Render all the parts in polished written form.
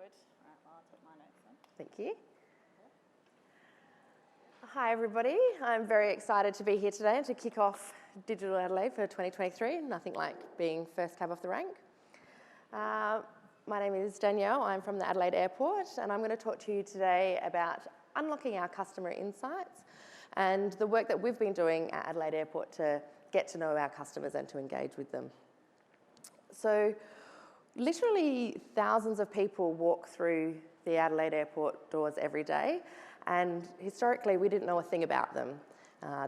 Good. Right, well, I'll take my notes then. Thank you. Hi everybody, I'm very excited to be here today and to kick off Digital Adelaide for 2023. Nothing like being first cab off the rank. My name is Danielle, I'm from the Adelaide Airport, and I'm going to talk to you today about unlocking our customer insights and the work that we've been doing at Adelaide Airport to get to know our customers and to engage with them. So literally thousands of people walk through the Adelaide Airport doors every day, and historically we didn't know a thing about them.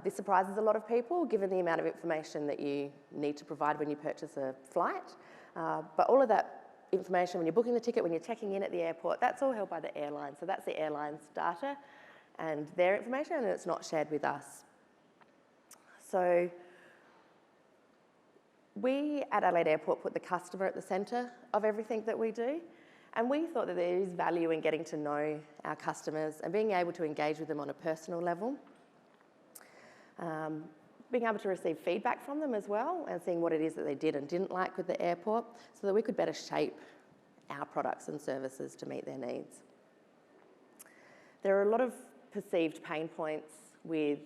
This surprises a lot of people given the amount of information that you need to provide when you purchase a flight, but all of that information when you're booking the ticket, when you're checking in at the airport, that's all held by the airline. So that's the airline's data and their information, and it's not shared with us. So we at Adelaide Airport put the customer at the centre of everything that we do, and we thought that there is value in getting to know our customers and being able to engage with them on a personal level, being able to receive feedback from them as well and seeing what it is that they did and didn't like with the airport so that we could better shape our products and services to meet their needs. There are a lot of perceived pain points with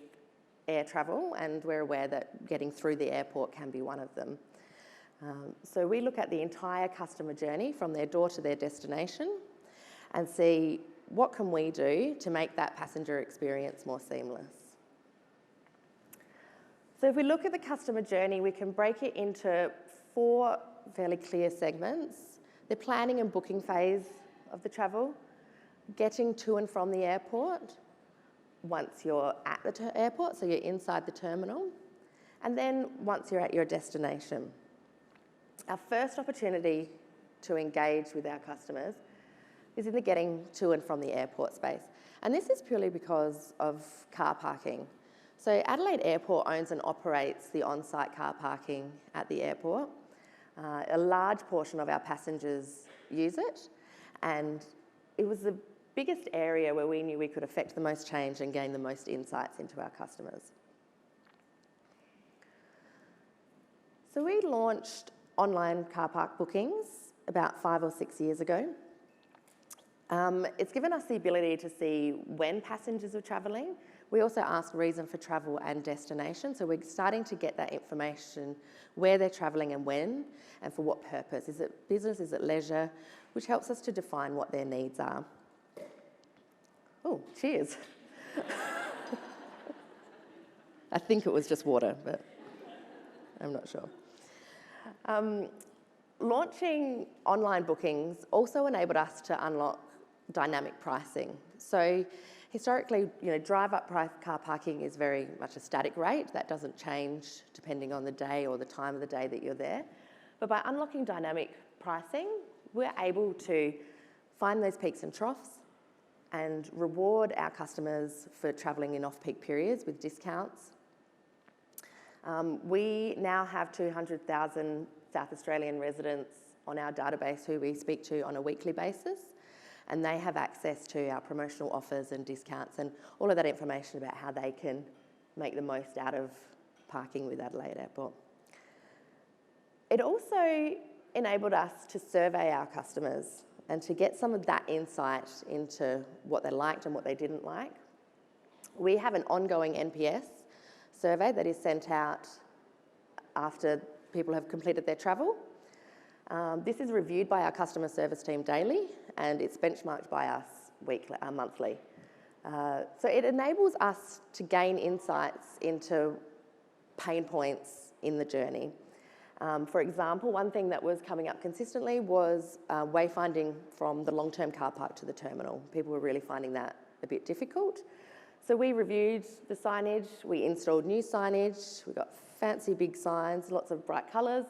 air travel, and we're aware that getting through the airport can be one of them. So we look at the entire customer journey from their door to their destination and see what can we do to make that passenger experience more seamless. So if we look at the customer journey, we can break it into 4 fairly clear segments: the planning and booking phase of the travel, getting to and from the airport, once you're at the airport, so you're inside the terminal, and then once you're at your destination. Our first opportunity to engage with our customers is in the getting to and from the airport space. And this is purely because of car parking. So Adelaide Airport owns and operates the on-site car parking at the airport. A large portion of our passengers use it, and it was the biggest area where we knew we could affect the most change and gain the most insights into our customers. So we launched online car park bookings about 5 or 6 years ago. It's given us the ability to see when passengers are travelling. We also ask reason for travel and destination, so we're starting to get that information, where they're travelling and when, and for what purpose. Is it business, is it leisure, which helps us to define what their needs are. Oh, cheers. I think it was just water, but I'm not sure. Launching online bookings also enabled us to unlock dynamic pricing. So historically, drive-up car parking is very much a static rate. That doesn't change depending on the day or the time of the day that you're there. But by unlocking dynamic pricing, we're able to find those peaks and troughs and reward our customers for travelling in off-peak periods with discounts. We now have 200,000 South Australian residents on our database who we speak to on a weekly basis, and they have access to our promotional offers and discounts and all of that information about how they can make the most out of parking with Adelaide Airport. It also enabled us to survey our customers and to get some of that insight into what they liked and what they didn't like. We have an ongoing NPS survey that is sent out after people have completed their travel. This is reviewed by our customer service team daily, and it's benchmarked by us monthly. So it enables us to gain insights into pain points in the journey. For example, one thing that was coming up consistently was wayfinding from the long-term car park to the terminal. People were really finding that a bit difficult. So we reviewed the signage, we installed new signage, we got fancy big signs, lots of bright colours,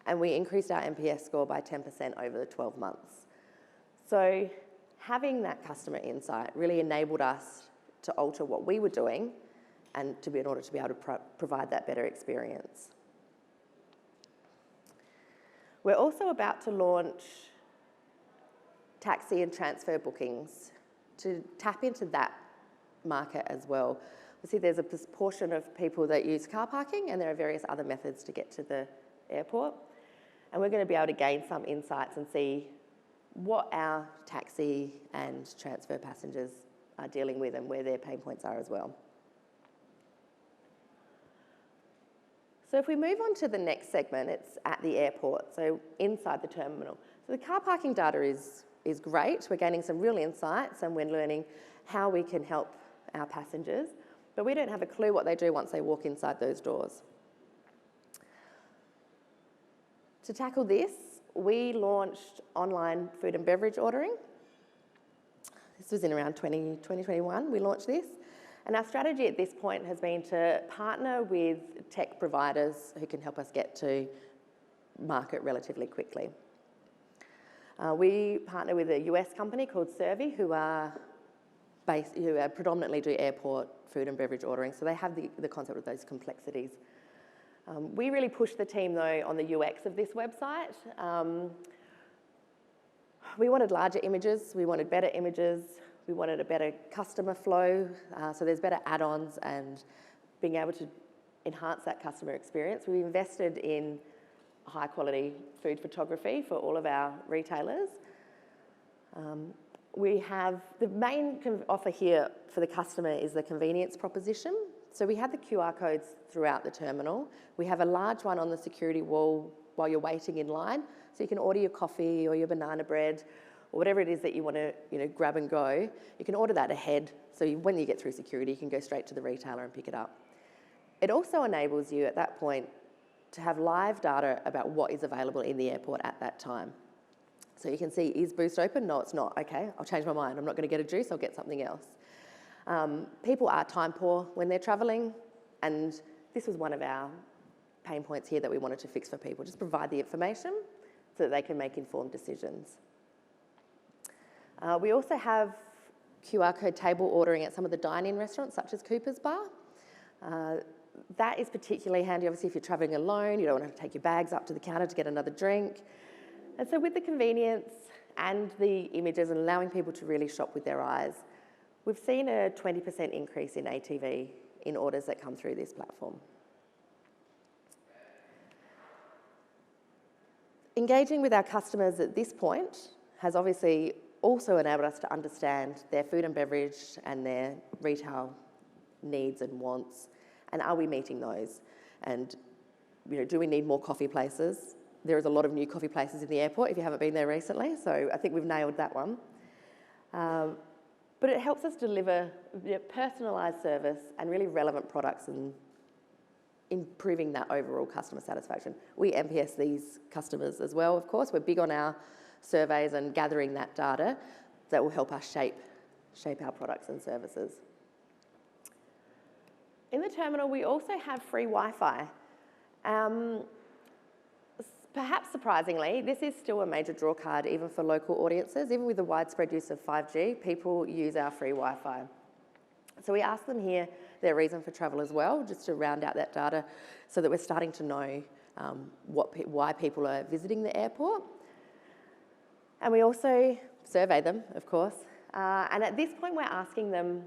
and we increased our NPS score by 10% over the 12 months. So having that customer insight really enabled us to alter what we were doing and in order to be able to provide that better experience. We're also about to launch taxi and transfer bookings to tap into that market as well. We see there's a portion of people that use car parking, and there are various other methods to get to the airport. And we're going to be able to gain some insights and see what our taxi and transfer passengers are dealing with and where their pain points are as well. So if we move on to the next segment, it's at the airport, so inside the terminal. So the car parking data is great. We're gaining some real insights and we're learning how we can help our passengers, but we don't have a clue what they do once they walk inside those doors. To tackle this, we launched online food and beverage ordering. This was in around 2021, we launched this. And our strategy at this point has been to partner with tech providers who can help us get to market relatively quickly. We partner with a US company called Servi, who predominantly do airport food and beverage ordering, so they have the concept of those complexities. We really pushed the team, though, on the UX of this website. We wanted larger images, we wanted better images, we wanted a better customer flow, so there's better add-ons and being able to enhance that customer experience. We invested in high-quality food photography for all of our retailers. We have the main offer here for the customer is the convenience proposition. So we have the QR codes throughout the terminal. We have a large one on the security wall while you're waiting in line, so you can order your coffee or your banana bread or whatever it is that you want to grab and go. You can order that ahead, so when you get through security, you can go straight to the retailer and pick it up. It also enables you at that point to have live data about what is available in the airport at that time. So you can see, is Boost open? No, it's not. Okay, I'll change my mind. I'm not going to get a juice, I'll get something else. People are time poor when they're travelling, and this was one of our pain points here that we wanted to fix for people. Just provide the information so that they can make informed decisions. We also have QR code table ordering at some of the dine-in restaurants, such as Cooper's Bar. That is particularly handy, obviously, if you're travelling alone, you don't want to take your bags up to the counter to get another drink. And so with the convenience and the images and allowing people to really shop with their eyes, we've seen a 20% increase in ATV in orders that come through this platform. Engaging with our customers at this point has obviously also enabled us to understand their food and beverage and their retail needs and wants, and are we meeting those? And do we need more coffee places? There is a lot of new coffee places in the airport if you haven't been there recently, so I think we've nailed that one. But it helps us deliver personalised service and really relevant products and improving that overall customer satisfaction. We NPS these customers as well, of course. We're big on our surveys and gathering that data that will help us shape our products and services. In the terminal, we also have free Wi-Fi. Perhaps surprisingly, this is still a major draw card even for local audiences. Even with the widespread use of 5G, people use our free Wi-Fi. So we ask them here their reason for travel as well, just to round out that data so that we're starting to know why people are visiting the airport. And we also survey them, of course. And at this point, we're asking them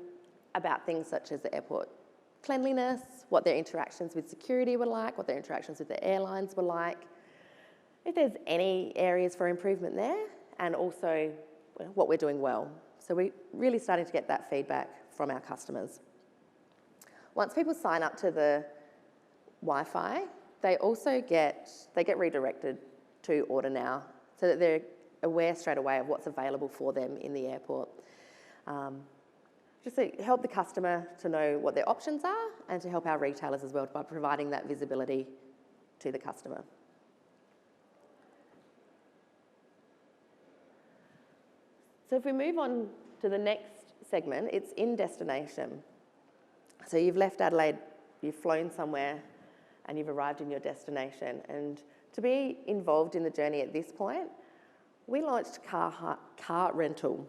about things such as the airport cleanliness, what their interactions with security were like, what their interactions with the airlines were like, if there's any areas for improvement there, and also what we're doing well. So we're really starting to get that feedback from our customers. Once people sign up to the Wi-Fi, they get redirected to Order Now, so that they're aware straight away of what's available for them in the airport. Just to help the customer to know what their options are, and to help our retailers as well by providing that visibility to the customer. So if we move on to the next segment, it's in destination. So you've left Adelaide, you've flown somewhere, and you've arrived in your destination. And to be involved in the journey at this point, we launched car rental.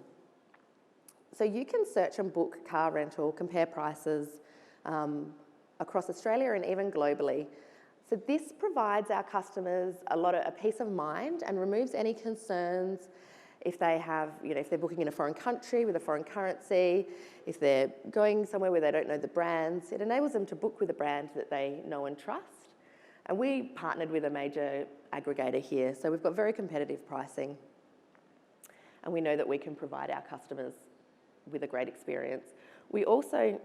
So you can search and book car rental, compare prices across Australia and even globally. So this provides our customers a peace of mind and removes any concerns if they have, if they're booking in a foreign country with a foreign currency, if they're going somewhere where they don't know the brands. It enables them to book with a brand that they know and trust. And we partnered with a major aggregator here, so we've got very competitive pricing. and we know that we can provide our customers with a great experience. We also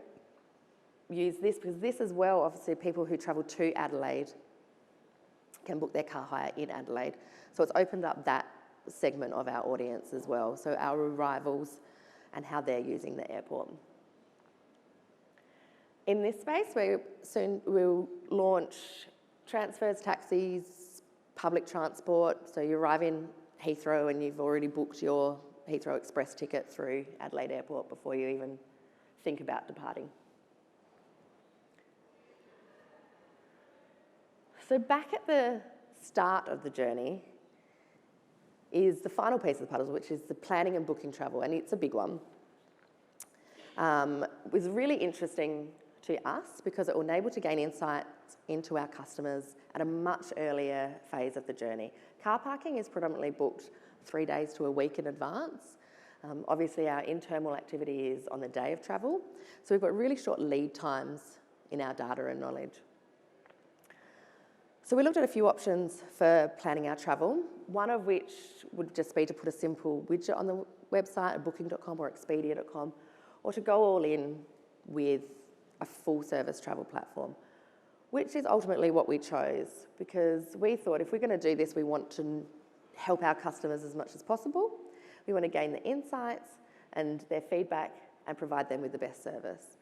use this because this as well, obviously people who travel to Adelaide can book their car hire in Adelaide. So it's opened up that segment of our audience as well, so our arrivals and how they're using the airport. In this space, we'll launch transfers, taxis, public transport. So you arrive in Heathrow and you've already booked your Heathrow Express ticket through Adelaide Airport before you even think about departing. So back at the start of the journey is the final piece of the puzzle, which is the planning and booking travel, and it's a big one. It was really interesting to us because it will enable to gain insights into our customers at a much earlier phase of the journey. Car parking is predominantly booked 3 days to a week in advance. Obviously, our internal activity is on the day of travel, so we've got really short lead times in our data and knowledge. So we looked at a few options for planning our travel, one of which would just be to put a simple widget on the website at booking.com or expedia.com, or to go all in with a full service travel platform, which is ultimately what we chose because we thought if we're going to do this, we want to help our customers as much as possible. We want to gain the insights and their feedback and provide them with the best service.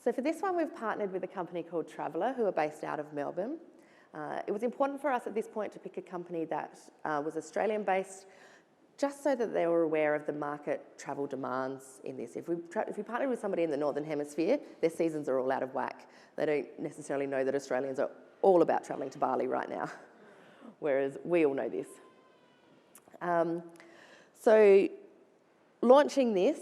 So for this one, we've partnered with a company called Traveller, who are based out of Melbourne. It was important for us at this point to pick a company that was Australian-based, just so that they were aware of the market travel demands in this. If we partnered with somebody in the Northern Hemisphere, their seasons are all out of whack. They don't necessarily know that Australians are all about travelling to Bali right now, whereas we all know this. So launching this,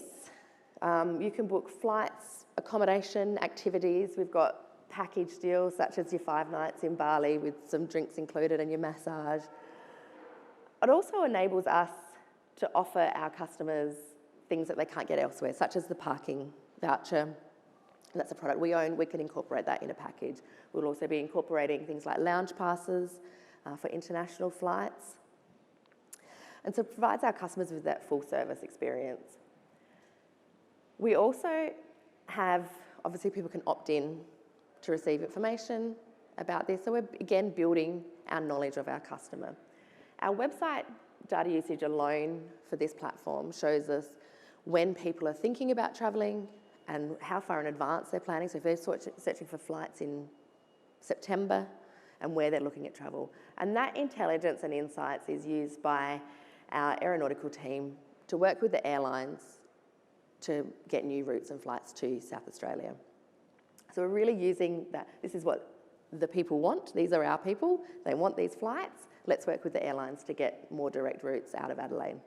you can book flights, accommodation, activities. We've got package deals such as your 5 nights in Bali with some drinks included and your massage. It also enables us to offer our customers things that they can't get elsewhere, such as the parking voucher. That's a product we own. We can incorporate that in a package. We'll also be incorporating things like lounge passes for international flights. And so it provides our customers with that full service experience. We also have, obviously people can opt in to receive information about this. So we're, again, building our knowledge of our customer. Our website data usage alone for this platform shows us when people are thinking about travelling and how far in advance they're planning. So if they're searching for flights in September and where they're looking at travel. And that intelligence and insights is used by our aeronautical team to work with the airlines to get new routes and flights to South Australia. So we're really using that. This is what the people want. These are our people. They want these flights. Let's work with the airlines to get more direct routes out of Adelaide.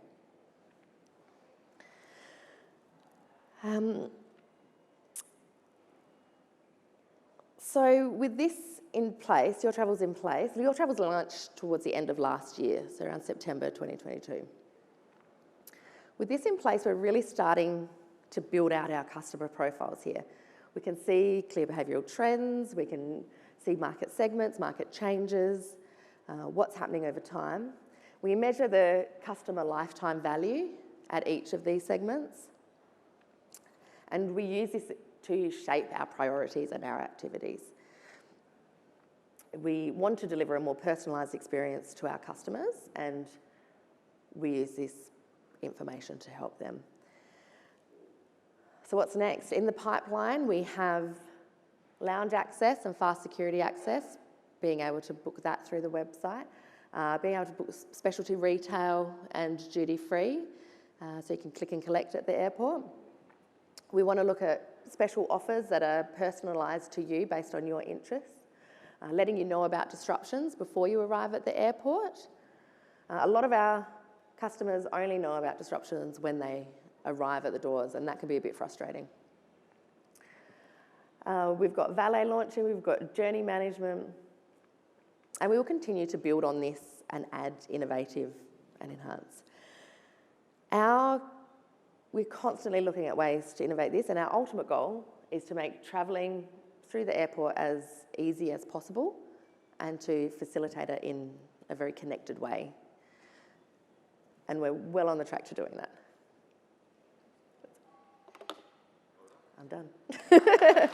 So with this in place, Your Travel's in place. Your Travel's launched towards the end of last year, so around September 2022. With this in place, we're really starting to build out our customer profiles here. We can see clear behavioural trends, we can see market segments, market changes, what's happening over time. We measure the customer lifetime value at each of these segments, and we use this to shape our priorities and our activities. We want to deliver a more personalised experience to our customers, and we use this information to help them. So what's next? In the pipeline, we have lounge access and fast security access, being able to book that through the website, being able to book specialty retail and duty-free, so you can click and collect at the airport. We want to look at special offers that are personalised to you based on your interests, letting you know about disruptions before you arrive at the airport. A lot of our customers only know about disruptions when they arrive at the doors, and that can be a bit frustrating. We've got valet launching, we've got journey management, and we will continue to build on this and add innovative and enhance. We're constantly looking at ways to innovate this, and our ultimate goal is to make travelling through the airport as easy as possible and to facilitate it in a very connected way. And we're well on the track to doing that. I'm done.